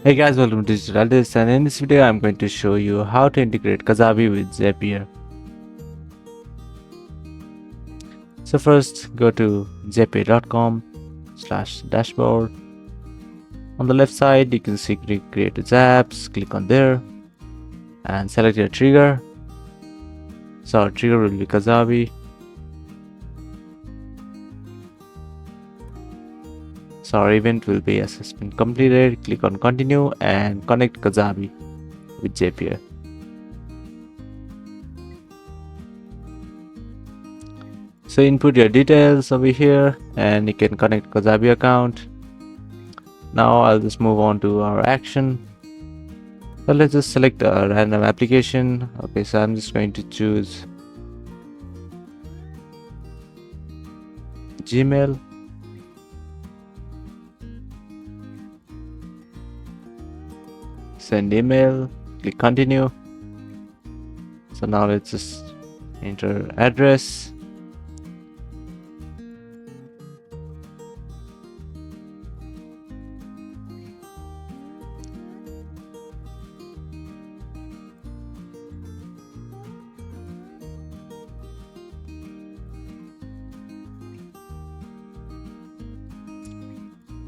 Hey guys, welcome to Digital This, and in this video I'm going to show you how to integrate Kajabi with Zapier. So first go to zapier.com/dashboard. On the left side you can see create apps, click on there and select your trigger. So our trigger will be Kajabi. So our event will be assessment completed. Click on continue and connect Kajabi with Zapier. So input your details over here and you can connect Kajabi account. Now I'll just move on to our action. So let's just select a random application. Okay, so I'm just going to choose Gmail. Send email, click continue. So now let's just enter address.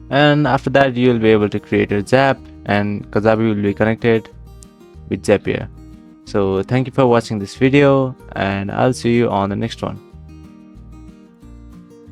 And after that you will be able to create a Zap and Kajabi will be connected with Zapier. So thank you for watching this video and I'll see you on the next one.